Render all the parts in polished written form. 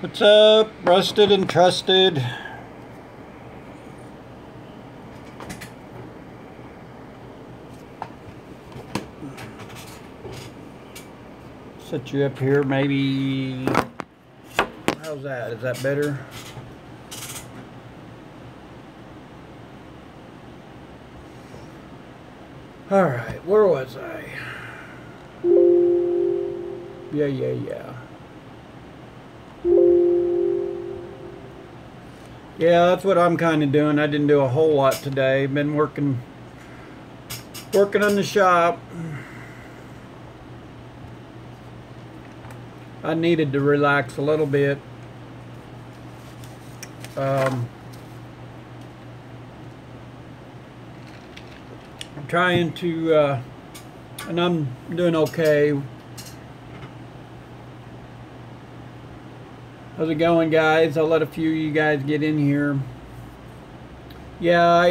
What's up, Rusted and Trusted? Set you up here, maybe. How's that? Is that better? Alright, where was I? Yeah. Yeah, that's what I'm kind of doing. I didn't do a whole lot today. Been working on the shop. I needed to relax a little bit. I'm trying to, and I'm doing okay. How's it going, guys? I'll let a few of you guys get in here. Yeah,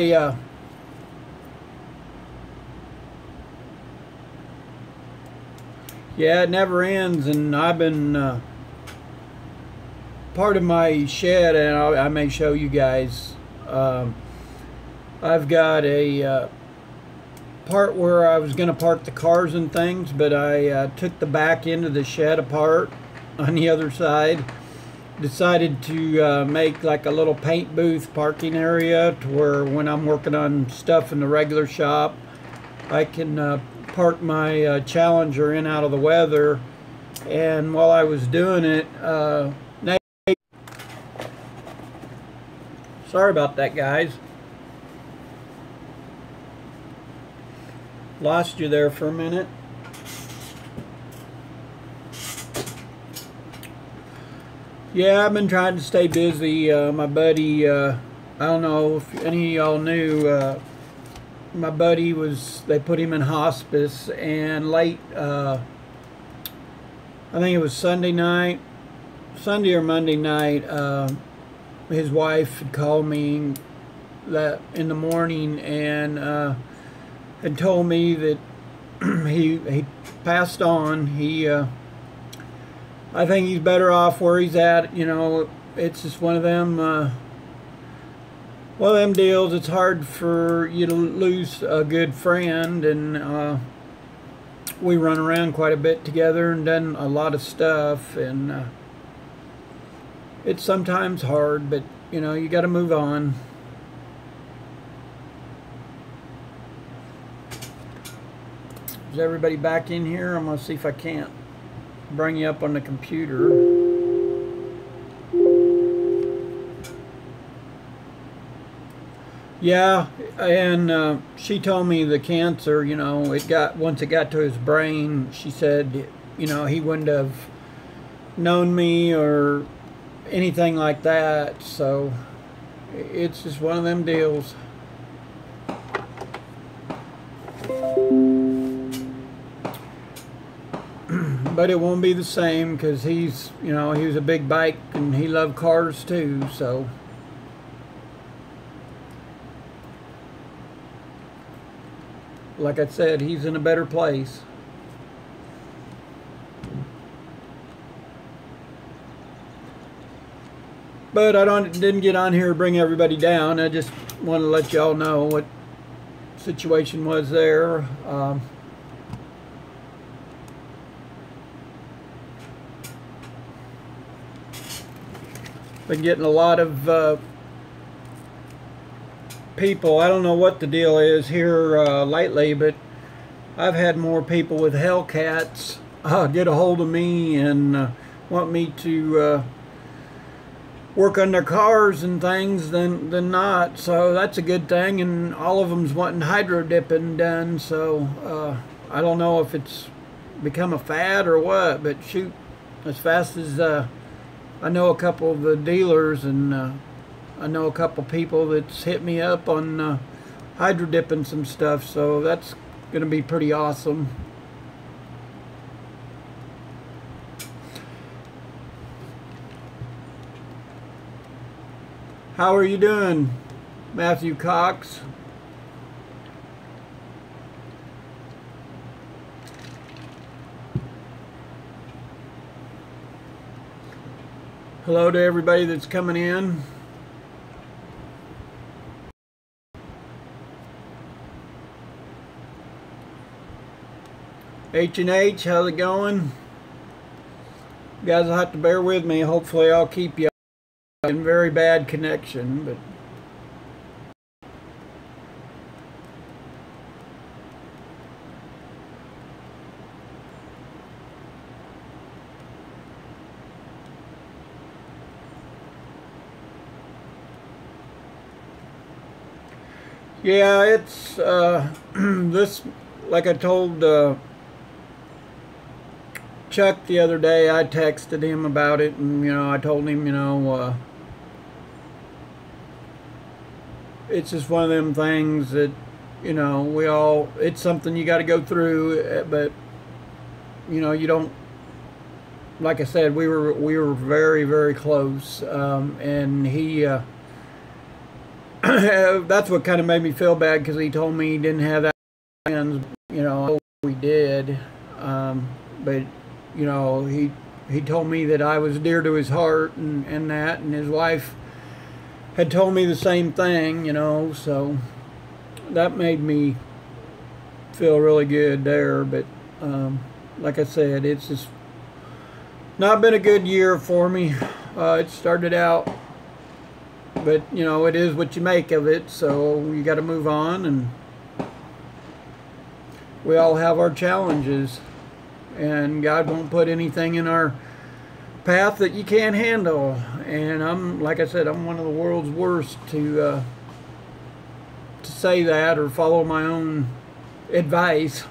yeah, it never ends, and I've been part of my shed, and I may show you guys. I've got a part where I was going to park the cars and things, but I took the back end of the shed apart on the other side. Decided to make like a little paint booth parking area to where when I'm working on stuff in the regular shop, I can park my Challenger in out of the weather. And while I was doing it, sorry about that, guys. Lost you there for a minute. Yeah, I've been trying to stay busy. My buddy, I don't know if any of y'all knew, my buddy they put him in hospice, and late, I think it was Sunday or Monday night, his wife had called me that in the morning and had told me that he passed on. I think he's better off where he's at. You know, it's just one of them deals. It's hard for you to lose a good friend, and we run around quite a bit together and done a lot of stuff, and it's sometimes hard, but you know, you got to move on. Is everybody back in here? I'm gonna see if I can't bring you up on the computer. Yeah, and she told me the cancer, you know, once it got to his brain, she said, you know, he wouldn't have known me or anything like that. So it's just one of them deals. But it won't be the same because he's, you know, he was a big bike and he loved cars too, so. Like I said, he's in a better place. But I didn't get on here to bring everybody down. I just want to let y'all know what the situation was there. Been getting a lot of people. I don't know what the deal is here lately, but I've had more people with Hellcats get a hold of me and want me to work on their cars and things than not. So that's a good thing, and all of them's wanting hydro dipping done. So I don't know if it's become a fad or what, but shoot, as fast as I know a couple of the dealers, and I know a couple people that's hit me up on hydro dipping some stuff, so that's gonna be pretty awesome. How are you doing, Matthew Cox? Hello to everybody that's coming in. H&H, how's it going? You guys will have to bear with me. Hopefully I'll keep you in very bad connection, but yeah, it's this, like I told Chuck the other day, I texted him about it, and I told him, it's just one of them things that it's something you got to go through, but you don't, like I said, we were very, very close, and he that's what kind of made me feel bad, because he told me he didn't have that plans. We did, but he told me that I was dear to his heart, and that, and his wife had told me the same thing, so that made me feel really good there. But like I said, it's just not been a good year for me. It started out, but it is what you make of it, so you got to move on, and we all have our challenges, and God won't put anything in our path that you can't handle. And like I said, I'm one of the world's worst to say that or follow my own advice.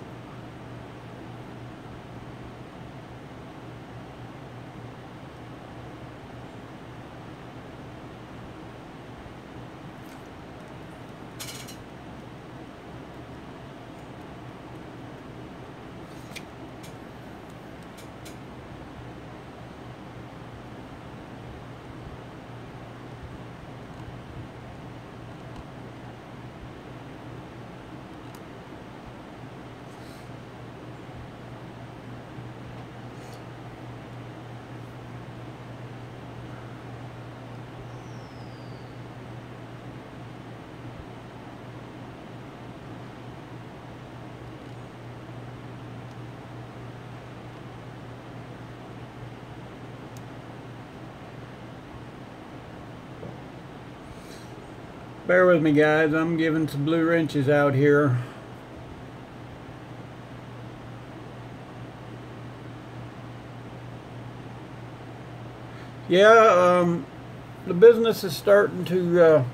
Bear with me, guys. I'm giving some blue wrenches out here. Yeah, the business is starting to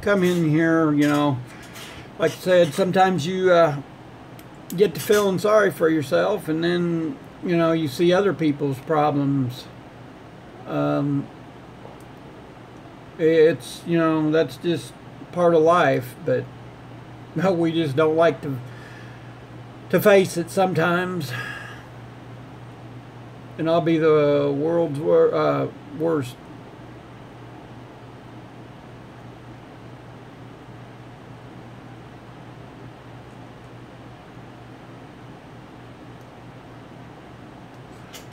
come in here, Like I said, sometimes you get to feeling sorry for yourself, and then, you see other people's problems. It's, that's just part of life, but no, we just don't like to face it sometimes. And I'll be the world's worst.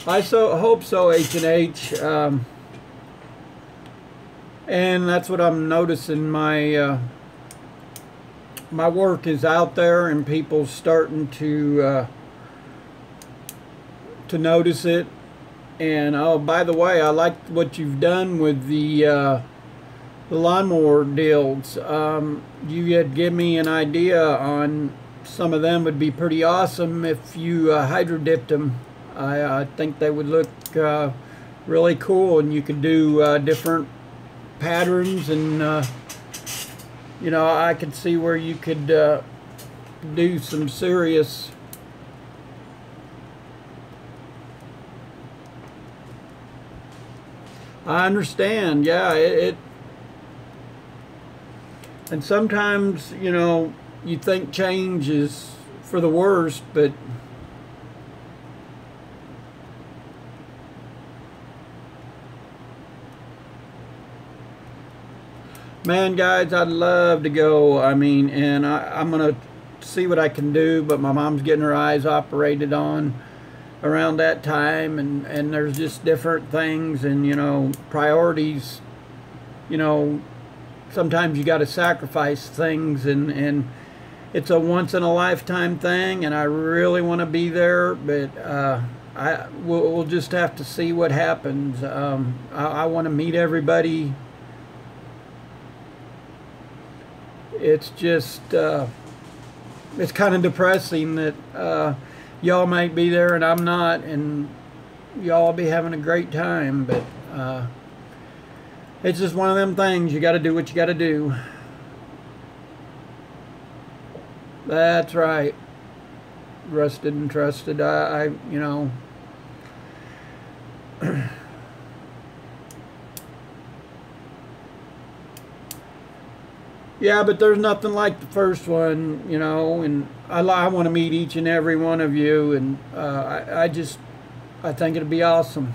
I hope so, H&H. And that's what I'm noticing. My work is out there, and people starting to notice it. And oh, by the way, I like what you've done with the lawnmower deals. You had given me an idea on some of them. Would be pretty awesome if you hydro dipped them. I think they would look really cool, and you could do different patterns, and I could see where you could do some serious I understand, yeah, and sometimes, you think change is for the worst, but man, guys, I'd love to go. I mean, and I'm going to see what I can do, but my mom's getting her eyes operated on. around that time, and there's just different things, and you know, priorities. You know, sometimes you got to sacrifice things, and it's a once in a lifetime thing, and I really want to be there, but we'll just have to see what happens. I want to meet everybody. It's just it's kind of depressing that y'all might be there and I'm not, and y'all be having a great time, but it's just one of them things. You got to do what you got to do. That's right. Rusted and trusted. I you know. Yeah, but there's nothing like the first one, you know, and I want to meet each and every one of you, and I think it'll be awesome.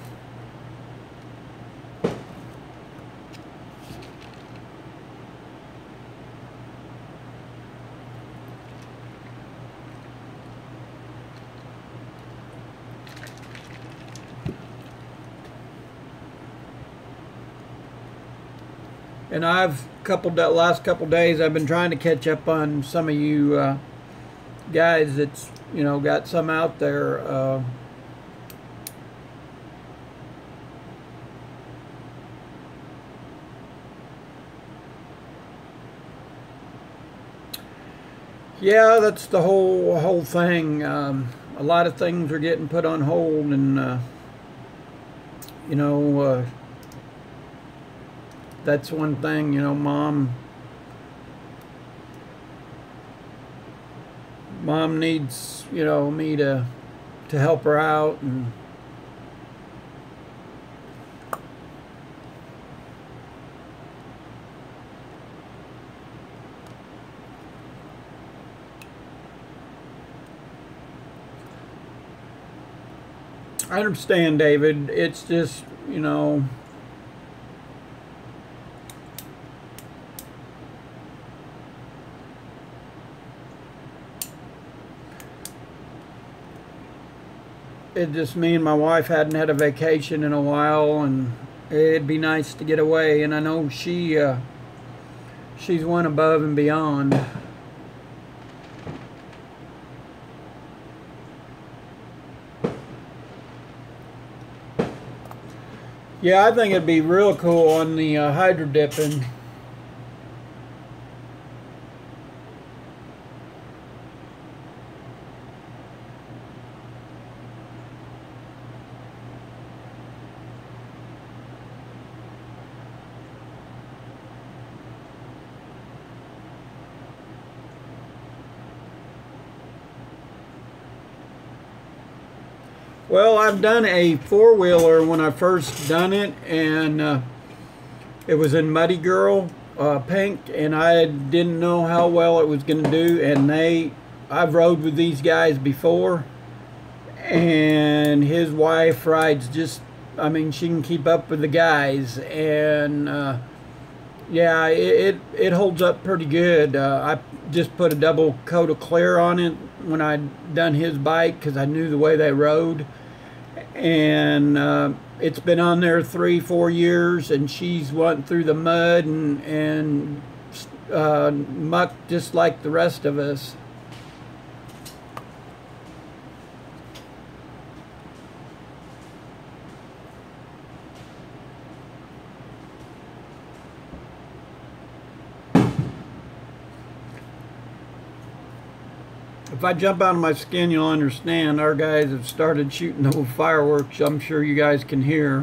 And last couple days I've been trying to catch up on some of you guys that's, you know, got some out there. Yeah, that's the whole thing. A lot of things are getting put on hold, and you know, that's one thing. You know, mom needs, you know, me to help her out, and I understand, David. It's just, you know, it just, me and my wife hadn't had a vacation in a while, and it'd be nice to get away, and I know she's went above and beyond. Yeah, I think it'd be real cool on the hydro dipping. Well, I've done a four-wheeler when I first done it, and it was in Muddy Girl pink, and I didn't know how well it was going to do, and I've rode with these guys before, and his wife rides just, I mean, she can keep up with the guys, and yeah, it holds up pretty good. I just put a double coat of clear on it when I done his bike, because I knew the way they rode, and it's been on there 3-4 years, and she's went through the mud and muck just like the rest of us. If I jump out of my skin, you'll understand. Our guys have started shooting the fireworks. I'm sure you guys can hear.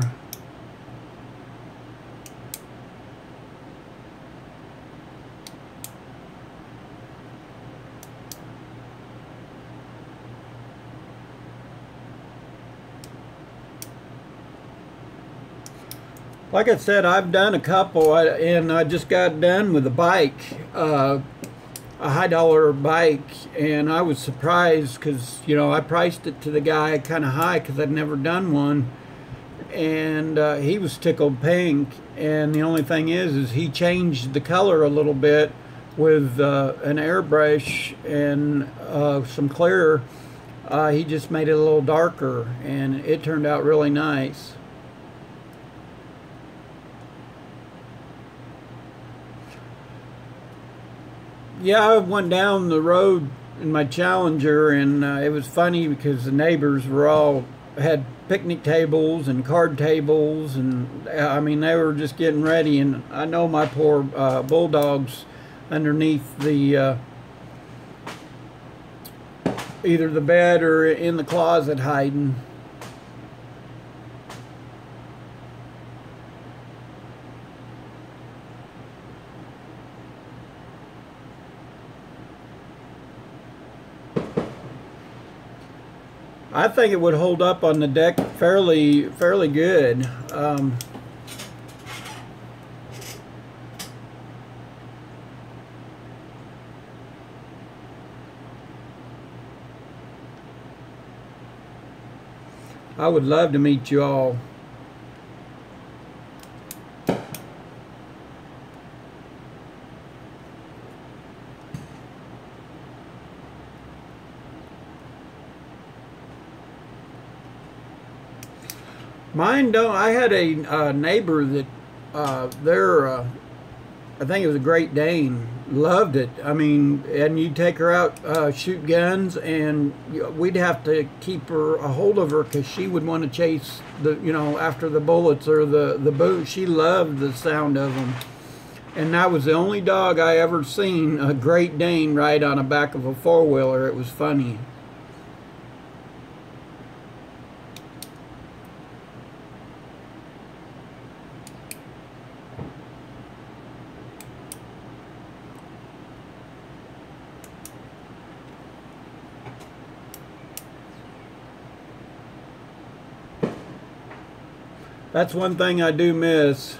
Like I said, I've done a couple, and I just got done with a bike. A high-dollar bike, and I was surprised because, you know, I priced it to the guy kind of high because I'd never done one, and he was tickled pink. And the only thing is he changed the color a little bit with an airbrush and some clear. He just made it a little darker, and it turned out really nice. Yeah, I went down the road in my Challenger, and it was funny because the neighbors were all had picnic tables and card tables, and I mean they were just getting ready. And I know my poor bulldogs underneath the either the bed or in the closet hiding. I think it would hold up on the deck fairly good. I would love to meet you all. Mine don't. I had a neighbor that I think it was a Great Dane, loved it. I mean, and you'd take her out, shoot guns, and we'd have to keep her a hold of her because she would want to chase after the bullets or the boot. She loved the sound of them. And that was the only dog I ever seen a Great Dane ride on the back of a four-wheeler. It was funny. That's one thing I do miss.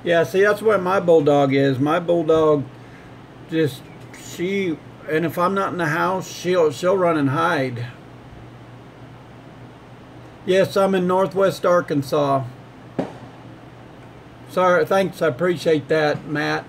Yeah, see, that's what my bulldog is. My bulldog just, and if I'm not in the house, she'll run and hide. Yes, I'm in Northwest Arkansas. Sorry, thanks, I appreciate that, Matt.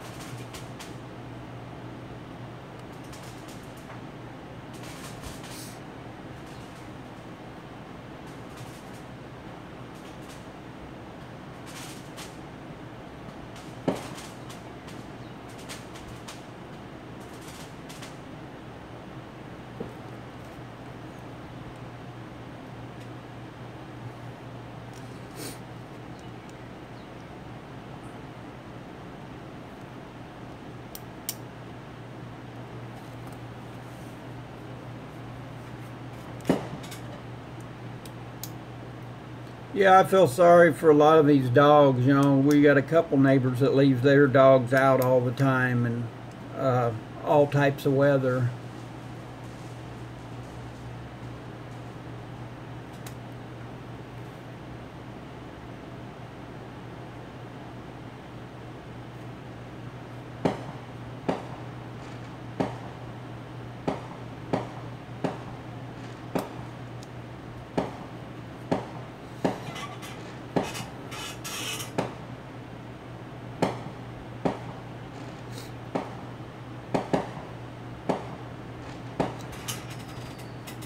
Yeah, I feel sorry for a lot of these dogs. You know, we got a couple neighbors that leave their dogs out all the time, and all types of weather.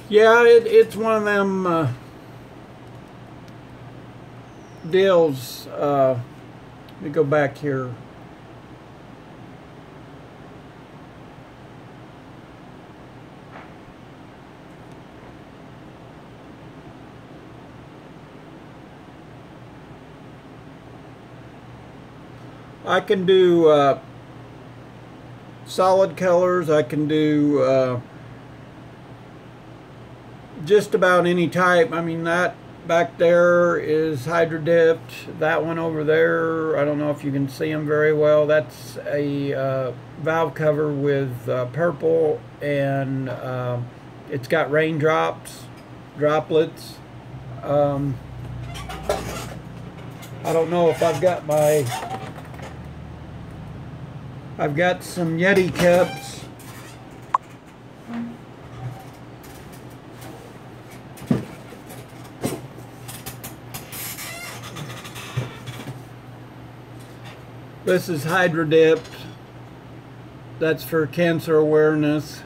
Yeah, it's one of them deals. Let me go back here. I can do solid colors. I can do just about any type. I mean, that back there is hydro dipped. That one over there, I don't know if you can see them very well. That's a valve cover with purple, and it's got raindrops, droplets. I don't know if I've got some Yeti cups. This is Hydro Dip. That's for cancer awareness.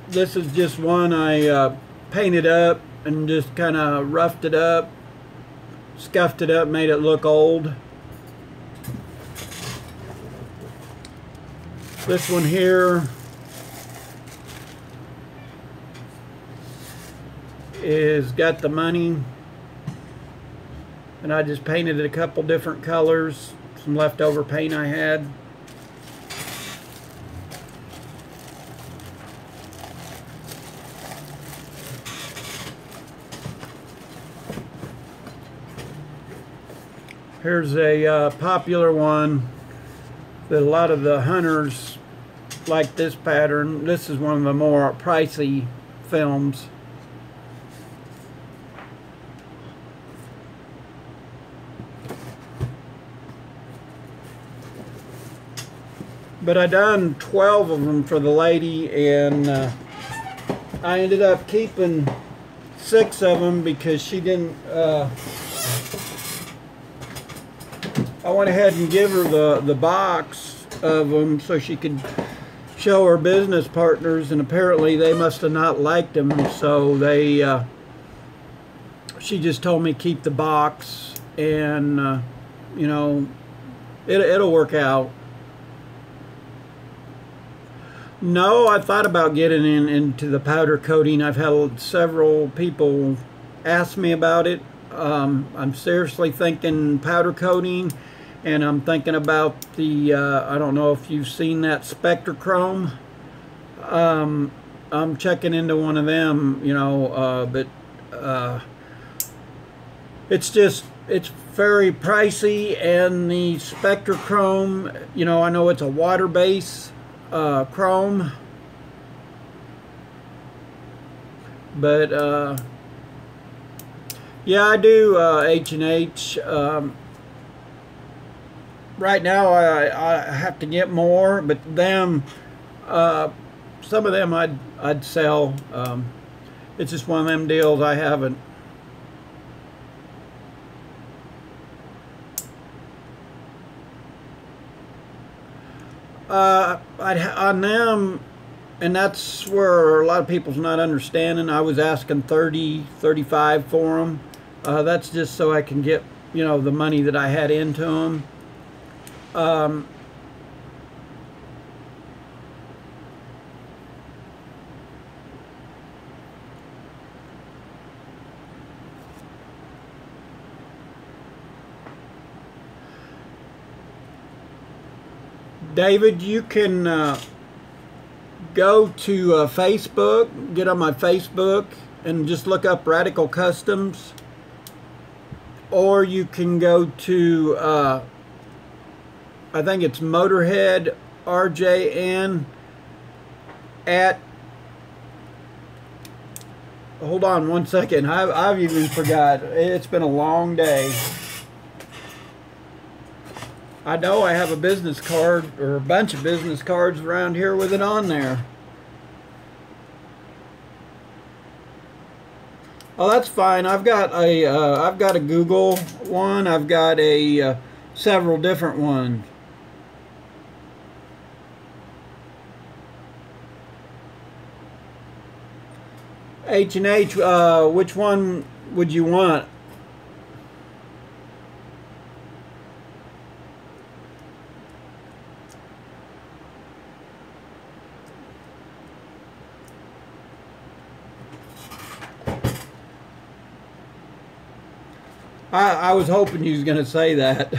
This is just one I painted up and just kind of roughed it up, scuffed it up, made it look old. This one here is got the money, and I just painted it a couple different colors, some leftover paint I had. Here's a popular one that a lot of the hunters like this pattern. This is one of the more pricey films. But I done 12 of them for the lady, and I ended up keeping 6 of them because she didn't. I went ahead and give her the box of them so she could show her business partners, and apparently they must have not liked them, so they she just told me keep the box, and you know, it'll work out. No, I thought about getting into the powder coating. I've had several people ask me about it. I'm seriously thinking powder coating, and I'm thinking about the, I don't know if you've seen that Spectrachrome. I'm checking into one of them, you know, but it's very pricey, and the Spectrachrome, you know, I know it's a water-based chrome, but yeah, I do H&H. Right now I have to get more, but them, some of them I'd sell. It's just one of them deals I haven't. On them, and that's where a lot of people's not understanding. I was asking 30, 35 for them. That's just so I can get, you know, the money that I had into them. David, you can go to Facebook, get on my Facebook, and just look up Radical Customs. Or you can go to, I think it's Motorhead RJN at, hold on one second, I've even forgot. It's been a long day. I know I have a business card, or a bunch of business cards around here with it on there. Oh, that's fine. I've got a Google one. I've got a several different ones. H&H, which one would you want? I was hoping you was going to say that.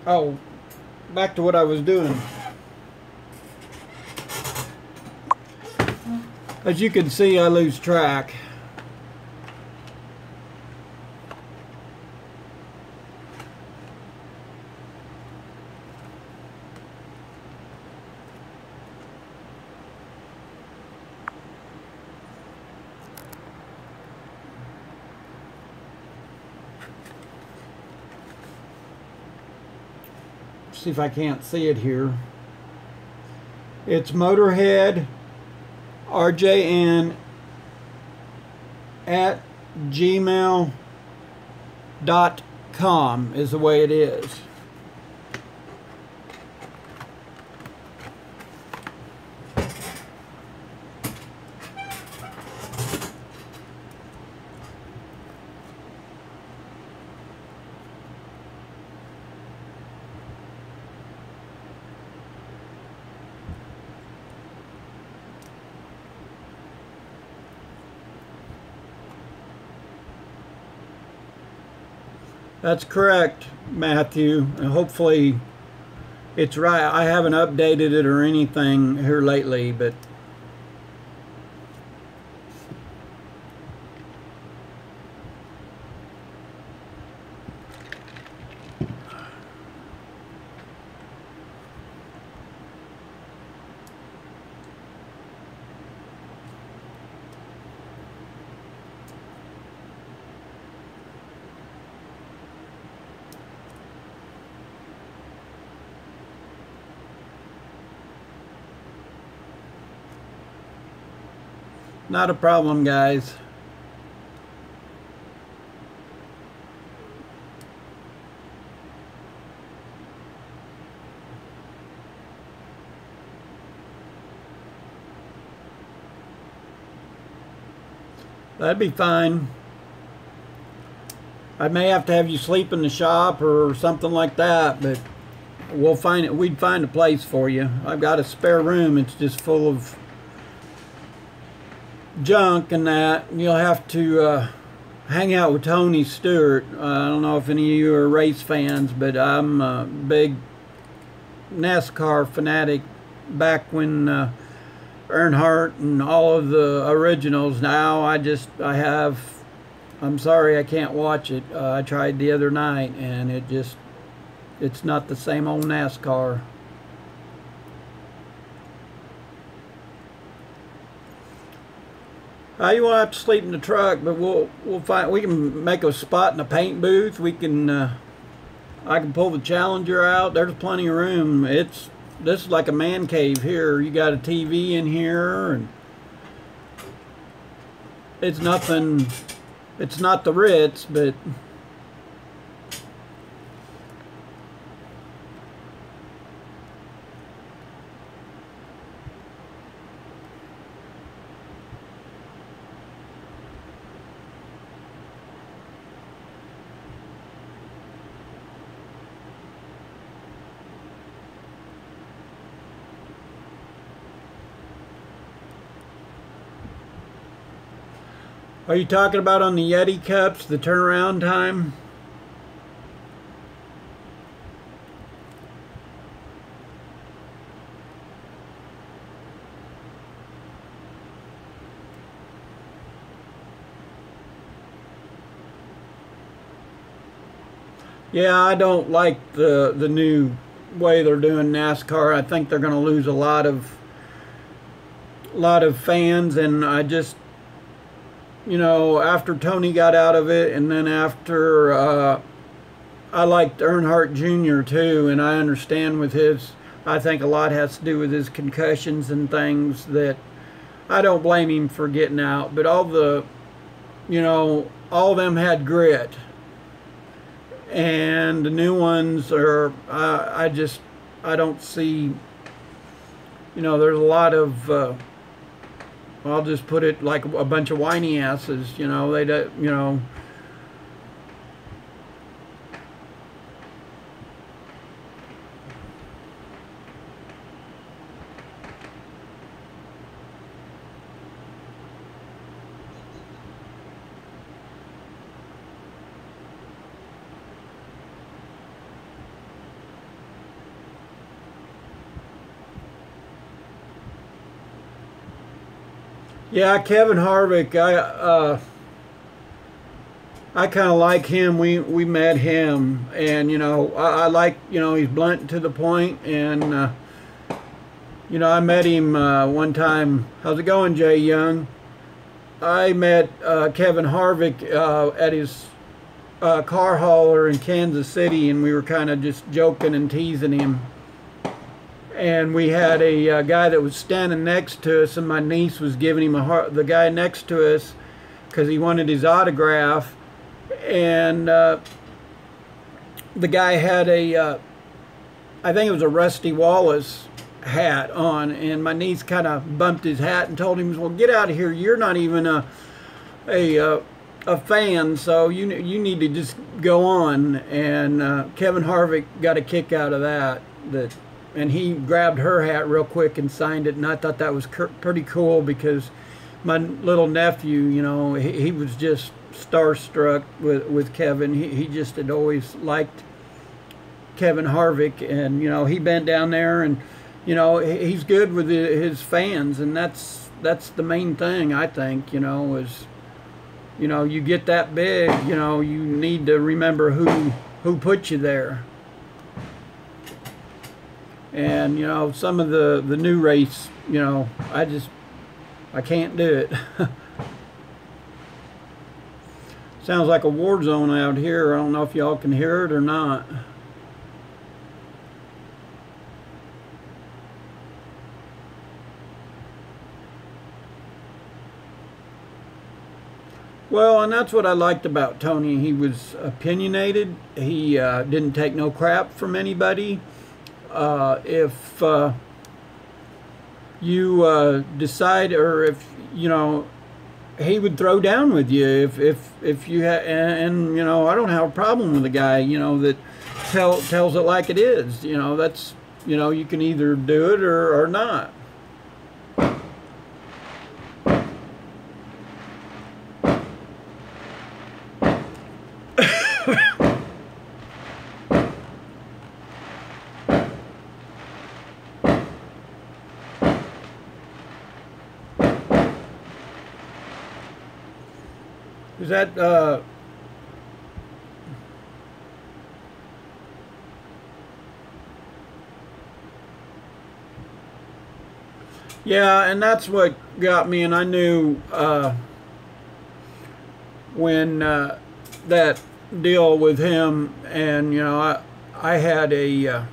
Oh, back to what I was doing. As you can see, I lose track. see if I can't see it here. It's Motorhead RJN at gmail.com is the way it is. That's correct, Matthew, and hopefully it's right. I haven't updated it or anything here lately, but not a problem, guys. That'd be fine. I may have to have you sleep in the shop or something like that, but we'll find it. We'd find a place for you. I've got a spare room. It's just full of junk and that. You'll have to hang out with Tony Stewart. I don't know if any of you are race fans, but I'm a big NASCAR fanatic back when Earnhardt and all of the originals. Now I'm sorry I can't watch it. I tried the other night and it's not the same old NASCAR. You won't have to sleep in the truck, but we'll find. We can make a spot in a paint booth. We can. I can pull the Challenger out. There's plenty of room. This is like a man cave here. You got a TV in here, and it's nothing. It's not the Ritz, but. Are you talking about on the Yeti cups, the turnaround time? Yeah, I don't like the new way they're doing NASCAR. I think they're going to lose a lot of fans, and I just, you know, after Tony got out of it, and then after I liked Earnhardt Jr. too, and I understand with his, I think a lot has to do with his concussions and things that I don't blame him for getting out, but all the, you know, all of them had grit, and the new ones are, I don't see, you know, there's a lot of I'll just put it like a bunch of whiny asses, you know, they don't, you know. Yeah, Kevin Harvick, I kind of like him. We met him, and you know, I like, you know, he's blunt to the point, and you know, I met him one time. How's it going, Jay Young? I met Kevin Harvick at his car hauler in Kansas City, and we were kind of just joking and teasing him. And we had a guy that was standing next to us, and my niece was giving him the guy next to us, because he wanted his autograph. And the guy had I think it was a Rusty Wallace hat on, and my niece kind of bumped his hat and told him, well, get out of here, you're not even a fan, so you need to just go on. And Kevin Harvick got a kick out of that, and he grabbed her hat real quick and signed it, and I thought that was pretty cool, because my little nephew, you know, he was just starstruck with Kevin. He just had always liked Kevin Harvick, and you know, he bent down there, and you know, he's good with his fans, and that's the main thing, I think. You know, is, you know, you get that big, you know, you need to remember who put you there. And you know, some of the new race, you know, I can't do it. Sounds like a war zone out here. I don't know if y'all can hear it or not. Well, and that's what I liked about Tony. He was opinionated. He didn't take no crap from anybody. If you decide, or if, you know, he would throw down with you if you had, and you know, I don't have a problem with a guy, you know, that tells it like it is. You know, that's, you know, you can either do it or not. Is that yeah, and that's what got me. And I knew when that deal with him, and you know, I had a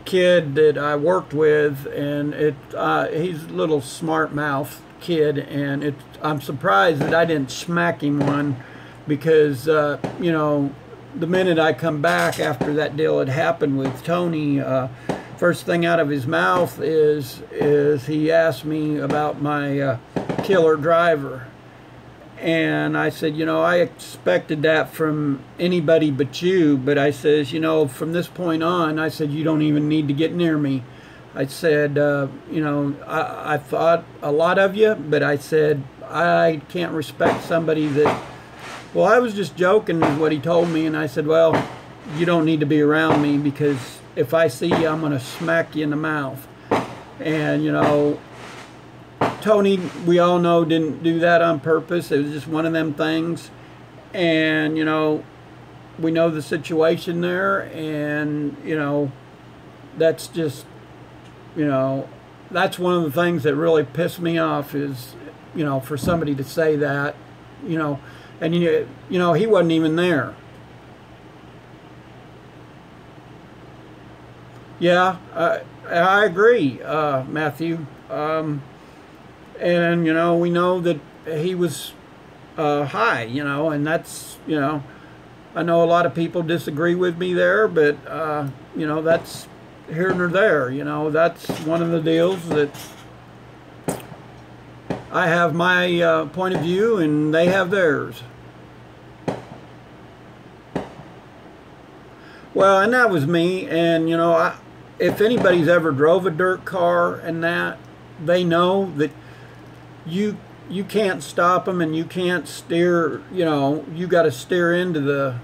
kid that I worked with, and he's a little smart mouth kid, and I'm surprised that I didn't smack him one, because you know, the minute I come back after that deal had happened with Tony, first thing out of his mouth is he asked me about my killer driver. And I said, you know, I expected that from anybody but you, but I says, you know, from this point on, I said, you don't even need to get near me. I said, you know, I thought a lot of you, but I said, I can't respect somebody that, well, I was just joking is what he told me. And I said, well, you don't need to be around me, because if I see you, I'm going to smack you in the mouth. And, you know, Tony, we all know, didn't do that on purpose. It was just one of them things. And, you know, we know the situation there, and, you know, that's just, you know, that's one of the things that really pissed me off, is, you know, for somebody to say that, you know, and you know, he wasn't even there. Yeah, I agree, Matthew. And you know, we know that he was high, you know, and that's, you know, I know a lot of people disagree with me there, but you know, that's here nor there. You know, that's one of the deals that I have my point of view, and they have theirs. Well, and that was me. And you know, if anybody's ever drove a dirt car and that, they know that you can't stop them, and you can't steer. You know, you got to steer into the.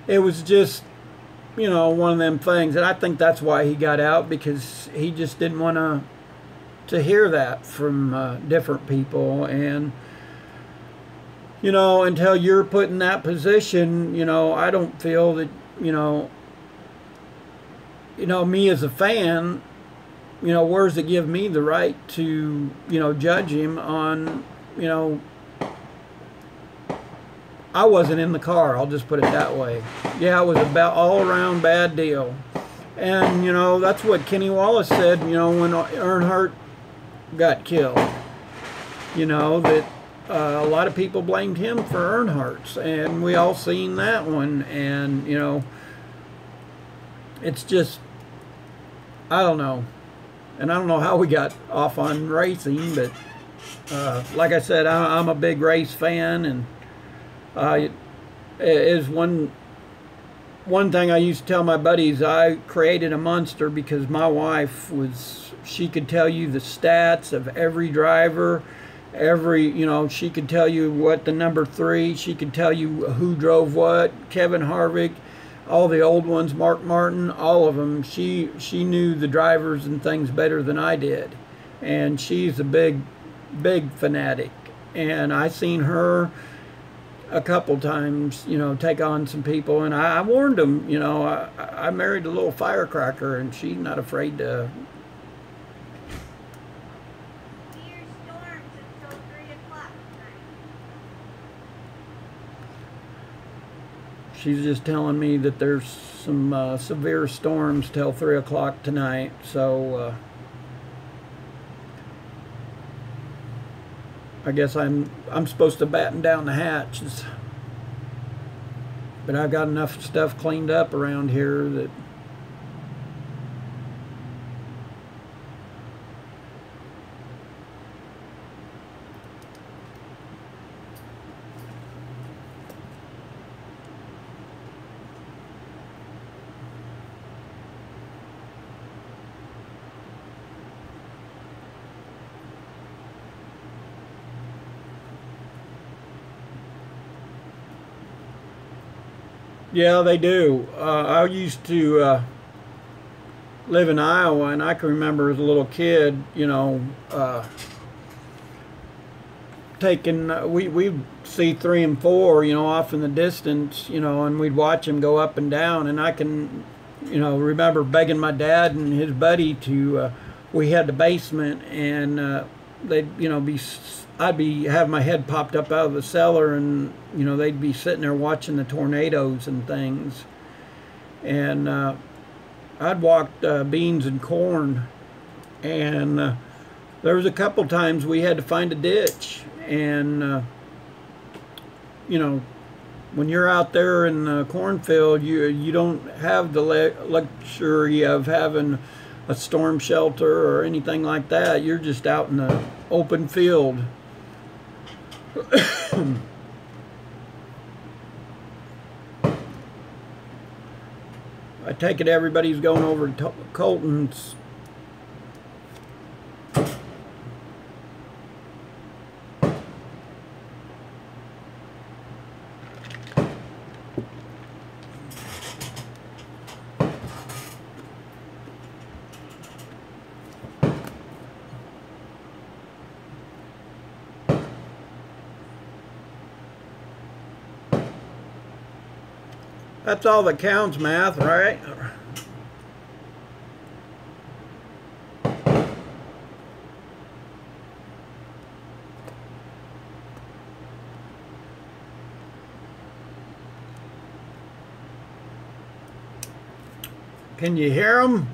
It was just, you know, one of them things, and I think that's why he got out, because he just didn't want to hear that from different people. And you know, until you're put in that position, you know, I don't feel that, you know, me as a fan, you know, where does it give me the right to, you know, judge him on, you know, I wasn't in the car, I'll just put it that way. Yeah, it was about all around bad deal. And, you know, that's what Kenny Wallace said, you know, when Earnhardt got killed. You know, that a lot of people blamed him for Earnhardt's, and we all seen that one. And, you know, it's just, I don't know. And I don't know how we got off on racing, but like I said, I'm a big race fan, and is one thing I used to tell my buddies. I created a monster because my wife she could tell you the stats of every driver, you know, she could tell you what the number 3, she could tell you who drove what, Kevin Harvick, all the old ones, Mark Martin, all of them. She knew the drivers and things better than I did, and she's a big fanatic. And I seen her a couple times, you know, take on some people, and I warned them, you know, I married a little firecracker, and she's not afraid to. She's just telling me that there's some severe storms till 3 o'clock tonight, so I guess I'm supposed to batten down the hatches, but I've got enough stuff cleaned up around here that yeah, they do. I used to live in Iowa, and I can remember as a little kid, you know, we'd see 3 and 4, you know, off in the distance, you know, and we'd watch them go up and down. And I can, you know, remember begging my dad and his buddy to, we had the basement, and they'd, you know, I'd have my head popped up out of the cellar, and, you know, they'd be sitting there watching the tornadoes and things. And I'd walked beans and corn, and there was a couple times we had to find a ditch. And you know, when you're out there in the cornfield, you don't have the luxury of having a storm shelter or anything like that. You're just out in the open field. I take it everybody's going over to Colton's. That's all that counts, math, right? Can you hear them?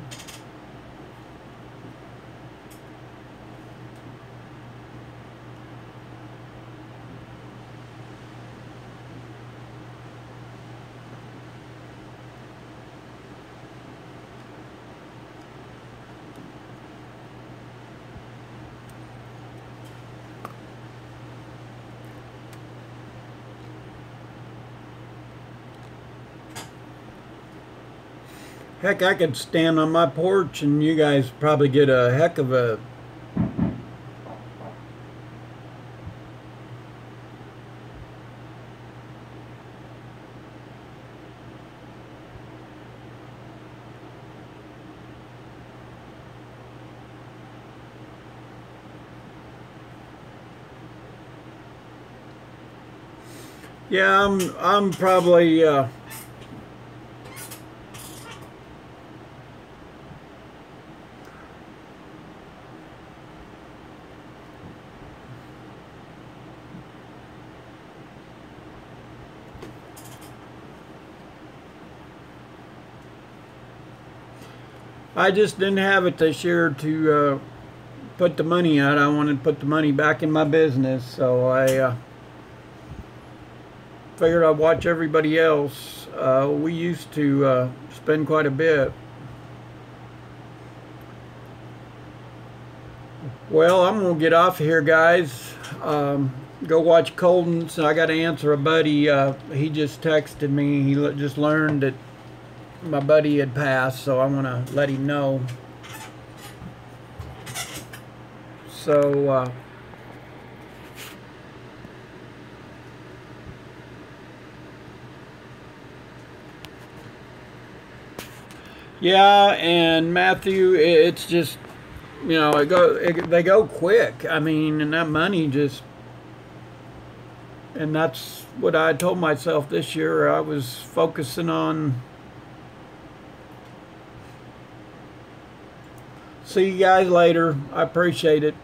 Heck, I could stand on my porch and you guys probably get a heck of a yeah, I'm probably I just didn't have it this year to put the money out. I wanted to put the money back in my business, so I figured I'd watch everybody else. We used to spend quite a bit. Well, I'm gonna get off here, guys. Go watch Colton's. I got to answer a buddy. He just texted me. He just learned that my buddy had passed, so I want to let him know. So yeah, and Matthew, it's just, you know, they go quick. I mean, and that money just, and that's what I told myself this year. I was focusing on. See you guys later. I appreciate it.